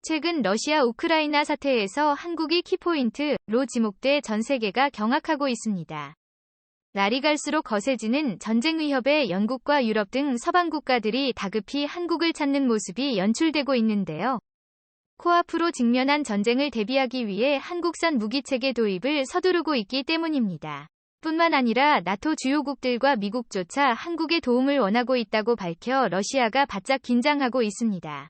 최근 러시아 우크라이나 사태에서 한국이 키포인트로 지목돼 전 세계가 경악하고 있습니다. 날이 갈수록 거세지는 전쟁 위협에 영국과 유럽 등 서방 국가들이 다급히 한국을 찾는 모습이 연출되고 있는데요. 코앞으로 직면한 전쟁을 대비하기 위해 한국산 무기체계 도입을 서두르고 있기 때문입니다. 뿐만 아니라 나토 주요국들과 미국조차 한국의 도움을 원하고 있다고 밝혀 러시아가 바짝 긴장하고 있습니다.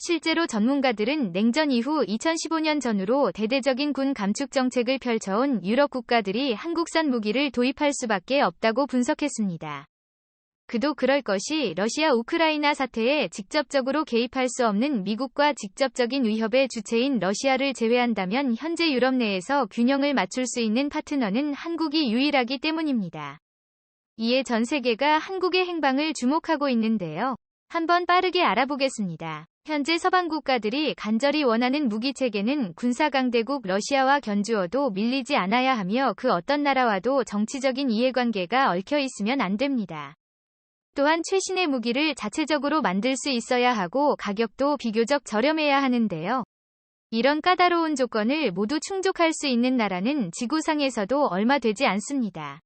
실제로 전문가들은 냉전 이후 2015년 전후로 대대적인 군 감축 정책을 펼쳐온 유럽 국가들이 한국산 무기를 도입할 수밖에 없다고 분석했습니다. 그도 그럴 것이 러시아 우크라이나 사태에 직접적으로 개입할 수 없는 미국과 직접적인 위협의 주체인 러시아를 제외한다면 현재 유럽 내에서 균형을 맞출 수 있는 파트너는 한국이 유일하기 때문입니다. 이에 전 세계가 한국의 행방을 주목하고 있는데요. 한번 빠르게 알아보겠습니다. 현재 서방 국가들이 간절히 원하는 무기체계는 군사 강대국 러시아와 견주어도 밀리지 않아야 하며 그 어떤 나라와도 정치적인 이해관계가 얽혀 있으면 안 됩니다. 또한 최신의 무기를 자체적으로 만들 수 있어야 하고 가격도 비교적 저렴해야 하는데요. 이런 까다로운 조건을 모두 충족할 수 있는 나라는 지구상에서도 얼마 되지 않습니다.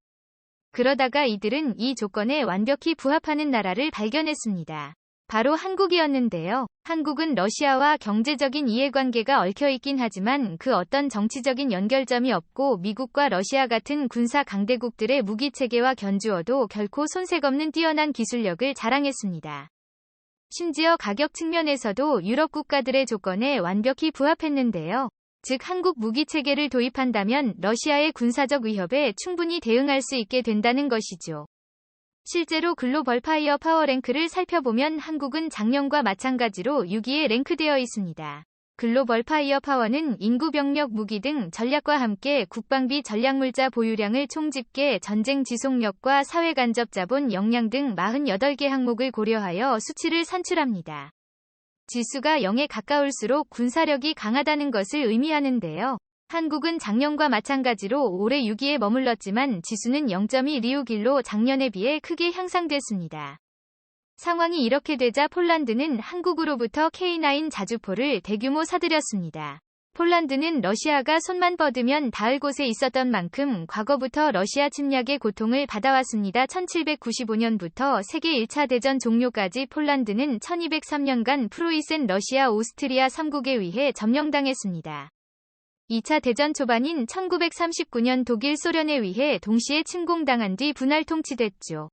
그러다가 이들은 이 조건에 완벽히 부합하는 나라를 발견했습니다. 바로 한국이었는데요. 한국은 러시아와 경제적인 이해관계가 얽혀 있긴 하지만 그 어떤 정치적인 연결점이 없고 미국과 러시아 같은 군사 강대국들의 무기체계와 견주어도 결코 손색 없는 뛰어난 기술력을 자랑했습니다. 심지어 가격 측면에서도 유럽 국가들의 조건에 완벽히 부합했는데요. 즉 한국 무기체계를 도입한다면 러시아의 군사적 위협에 충분히 대응할 수 있게 된다는 것이죠. 실제로 글로벌 파이어 파워 랭크를 살펴보면 한국은 작년과 마찬가지로 6위에 랭크되어 있습니다. 글로벌 파이어 파워는 인구, 병력, 무기 등 전략과 함께 국방비, 전략물자 보유량을 총집계, 전쟁 지속력과 사회간접 자본 역량 등 48개 항목을 고려하여 수치를 산출합니다. 지수가 0에 가까울수록 군사력이 강하다는 것을 의미하는데요. 한국은 작년과 마찬가지로 올해 6위에 머물렀지만 지수는 0.126로 작년에 비해 크게 향상됐습니다. 상황이 이렇게 되자 폴란드는 한국으로부터 K9 자주포를 대규모 사들였습니다. 폴란드는 러시아가 손만 뻗으면 닿을 곳에 있었던 만큼 과거부터 러시아 침략의 고통을 받아왔습니다. 1795년부터 세계 1차 대전 종료까지 폴란드는 1203년간 프로이센 러시아 오스트리아 3국에 의해 점령당했습니다. 2차 대전 초반인 1939년 독일 소련에 의해 동시에 침공당한 뒤 분할 통치됐죠.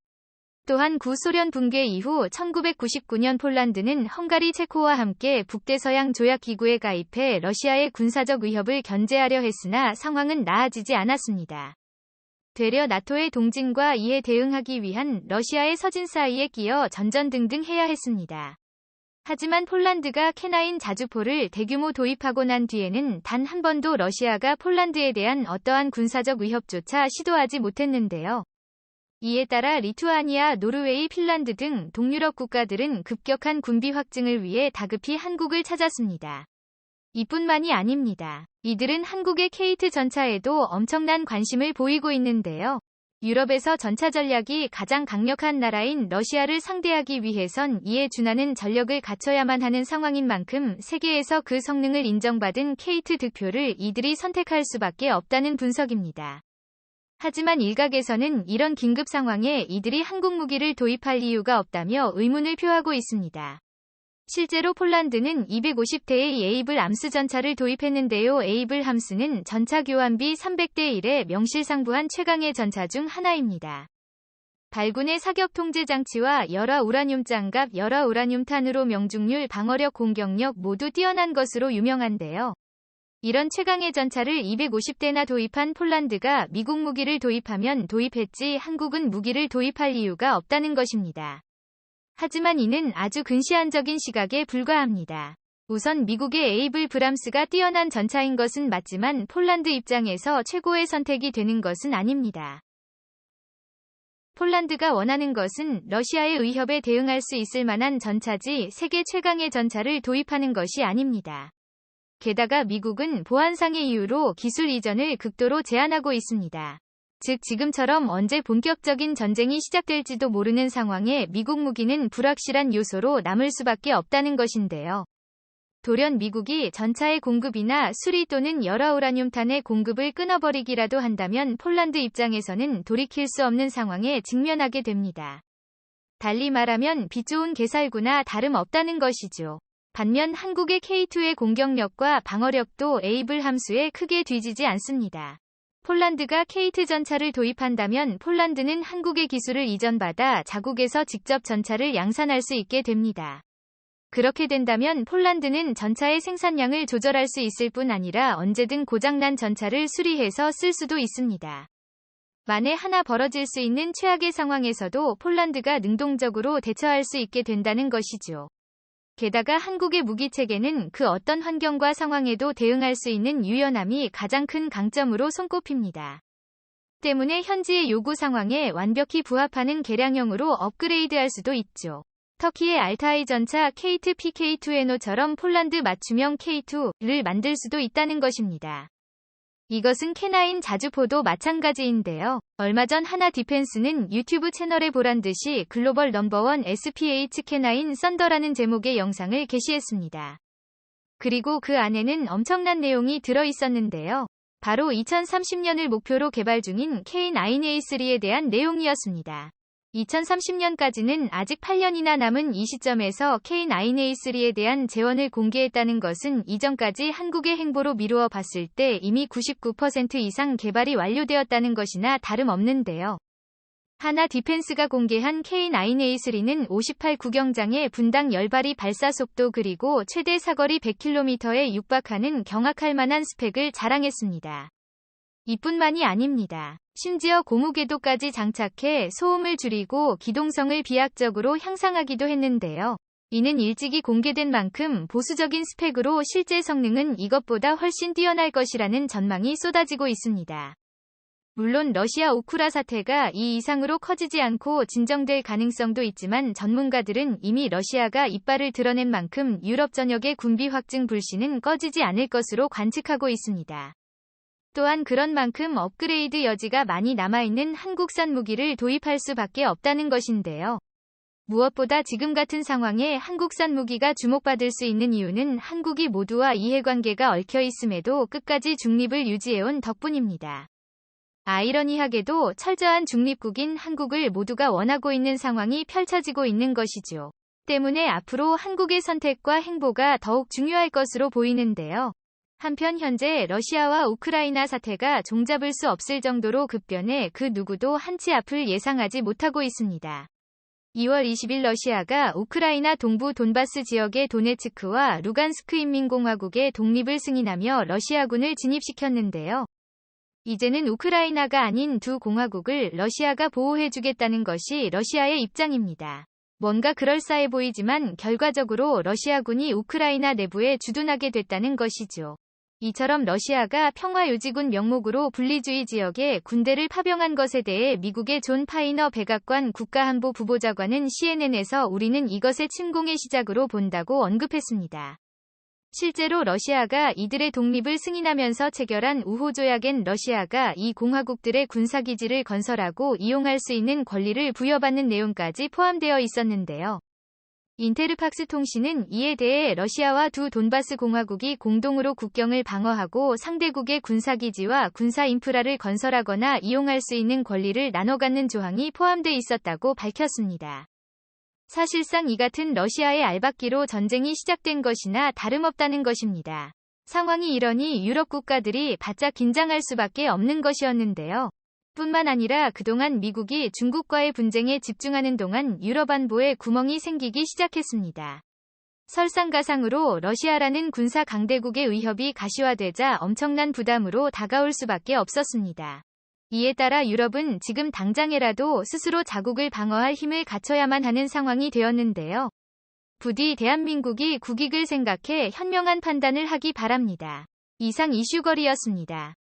또한 구소련 붕괴 이후 1999년 폴란드는 헝가리 체코와 함께 북대서양 조약기구에 가입해 러시아의 군사적 위협을 견제하려 했으나 상황은 나아지지 않았습니다. 되려 나토의 동진과 이에 대응하기 위한 러시아의 서진 사이에 끼어 전전등등 해야 했습니다. 하지만 폴란드가 K9 자주포를 대규모 도입하고 난 뒤에는 단 한 번도 러시아가 폴란드에 대한 어떠한 군사적 위협조차 시도하지 못했는데요. 이에 따라 리투아니아, 노르웨이, 핀란드 등 동유럽 국가들은 급격한 군비 확증을 위해 다급히 한국을 찾았습니다. 이뿐만이 아닙니다. 이들은 한국의 K2 전차에도 엄청난 관심을 보이고 있는데요. 유럽에서 전차 전략이 가장 강력한 나라인 러시아를 상대하기 위해선 이에 준하는 전력을 갖춰야만 하는 상황인 만큼 세계에서 그 성능을 인정받은 K2 득표를 이들이 선택할 수밖에 없다는 분석입니다. 하지만 일각에서는 이런 긴급 상황에 이들이 한국 무기를 도입할 이유가 없다며 의문을 표하고 있습니다. 실제로 폴란드는 250대의 에이블 함스 전차를 도입했는데요. 에이블 함스는 전차 교환비 300대 1에 명실상부한 최강의 전차 중 하나입니다. 발군의 사격 통제 장치와 열화 우라늄 장갑, 열화 우라늄 탄으로 명중률, 방어력, 공격력 모두 뛰어난 것으로 유명한데요. 이런 최강의 전차를 250대나 도입한 폴란드가 미국 무기를 도입하면 도입했지 한국은 무기를 도입할 이유가 없다는 것입니다. 하지만 이는 아주 근시안적인 시각에 불과합니다. 우선 미국의 에이블 브람스가 뛰어난 전차인 것은 맞지만 폴란드 입장에서 최고의 선택이 되는 것은 아닙니다. 폴란드가 원하는 것은 러시아의 위협에 대응할 수 있을 만한 전차지 세계 최강의 전차를 도입하는 것이 아닙니다. 게다가 미국은 보안상의 이유로 기술 이전을 극도로 제한하고 있습니다. 즉 지금처럼 언제 본격적인 전쟁이 시작될지도 모르는 상황에 미국 무기는 불확실한 요소로 남을 수밖에 없다는 것인데요. 돌연 미국이 전차의 공급이나 수리 또는 열화우라늄탄의 공급을 끊어버리기라도 한다면 폴란드 입장에서는 돌이킬 수 없는 상황에 직면하게 됩니다. 달리 말하면 빛 좋은 개살구나 다름없다는 것이죠. 반면 한국의 K2의 공격력과 방어력도 에이블 함수에 크게 뒤지지 않습니다. 폴란드가 K2 전차를 도입한다면 폴란드는 한국의 기술을 이전받아 자국에서 직접 전차를 양산할 수 있게 됩니다. 그렇게 된다면 폴란드는 전차의 생산량을 조절할 수 있을 뿐 아니라 언제든 고장난 전차를 수리해서 쓸 수도 있습니다. 만에 하나 벌어질 수 있는 최악의 상황에서도 폴란드가 능동적으로 대처할 수 있게 된다는 것이죠. 게다가 한국의 무기체계는 그 어떤 환경과 상황에도 대응할 수 있는 유연함이 가장 큰 강점으로 손꼽힙니다. 때문에 현지의 요구 상황에 완벽히 부합하는 개량형으로 업그레이드할 수도 있죠. 터키의 알타이 전차 K2 PK2에노처럼 폴란드 맞춤형 K2를 만들 수도 있다는 것입니다. 이것은 K9 자주포도 마찬가지인데요. 얼마 전 하나 디펜스는 유튜브 채널에 보란듯이 글로벌 넘버원 SPH K9 썬더라는 제목의 영상을 게시했습니다. 그리고 그 안에는 엄청난 내용이 들어 있었는데요. 바로 2030년을 목표로 개발 중인 K9A3에 대한 내용이었습니다. 2030년까지는 아직 8년이나 남은 이 시점에서 K9A3에 대한 재원을 공개했다는 것은 이전까지 한국의 행보로 미루어 봤을 때 이미 99% 이상 개발이 완료되었다는 것이나 다름없는데요. 하나 디펜스가 공개한 K9A3는 58 구경장의 분당 10발이 발사 속도 그리고 최대 사거리 100km에 육박하는 경악할 만한 스펙을 자랑했습니다. 이뿐만이 아닙니다. 심지어 고무궤도까지 장착해 소음을 줄이고 기동성을 비약적으로 향상하기도 했는데요. 이는 일찍이 공개된 만큼 보수적인 스펙으로 실제 성능은 이것보다 훨씬 뛰어날 것이라는 전망이 쏟아지고 있습니다. 물론 러시아 우크라 사태가 이 이상으로 커지지 않고 진정될 가능성도 있지만 전문가들은 이미 러시아가 이빨을 드러낸 만큼 유럽 전역의 군비 확증 불씨는 꺼지지 않을 것으로 관측하고 있습니다. 또한 그런 만큼 업그레이드 여지가 많이 남아있는 한국산 무기를 도입할 수밖에 없다는 것인데요. 무엇보다 지금 같은 상황에 한국산 무기가 주목받을 수 있는 이유는 한국이 모두와 이해관계가 얽혀 있음에도 끝까지 중립을 유지해온 덕분입니다. 아이러니하게도 철저한 중립국인 한국을 모두가 원하고 있는 상황이 펼쳐지고 있는 것이죠. 때문에 앞으로 한국의 선택과 행보가 더욱 중요할 것으로 보이는데요. 한편 현재 러시아와 우크라이나 사태가 종잡을 수 없을 정도로 급변해 그 누구도 한치 앞을 예상하지 못하고 있습니다. 2월 20일 러시아가 우크라이나 동부 돈바스 지역의 도네츠크와 루간스크 인민공화국의 독립을 승인하며 러시아군을 진입시켰는데요. 이제는 우크라이나가 아닌 두 공화국을 러시아가 보호해주겠다는 것이 러시아의 입장입니다. 뭔가 그럴싸해 보이지만 결과적으로 러시아군이 우크라이나 내부에 주둔하게 됐다는 것이죠. 이처럼 러시아가 평화유지군 명목으로 분리주의 지역에 군대를 파병한 것에 대해 미국의 존 파이너 백악관 국가안보 부보좌관은 CNN에서 우리는 이것의 침공의 시작으로 본다고 언급했습니다. 실제로 러시아가 이들의 독립을 승인하면서 체결한 우호조약엔 러시아가 이 공화국들의 군사기지를 건설하고 이용할 수 있는 권리를 부여받는 내용까지 포함되어 있었는데요. 인테르팍스 통신은 이에 대해 러시아와 두 돈바스 공화국이 공동으로 국경을 방어하고 상대국의 군사기지와 군사 인프라를 건설하거나 이용할 수 있는 권리를 나눠 갖는 조항이 포함돼 있었다고 밝혔습니다. 사실상 이 같은 러시아의 알박기로 전쟁이 시작된 것이나 다름없다는 것입니다. 상황이 이러니 유럽 국가들이 바짝 긴장할 수밖에 없는 것이었는데요. 뿐만 아니라 그동안 미국이 중국과의 분쟁에 집중하는 동안 유럽 안보에 구멍이 생기기 시작했습니다. 설상가상으로 러시아라는 군사 강대국의 위협이 가시화되자 엄청난 부담으로 다가올 수밖에 없었습니다. 이에 따라 유럽은 지금 당장에라도 스스로 자국을 방어할 힘을 갖춰야만 하는 상황이 되었는데요. 부디 대한민국이 국익을 생각해 현명한 판단을 하기 바랍니다. 이상 이슈거리였습니다.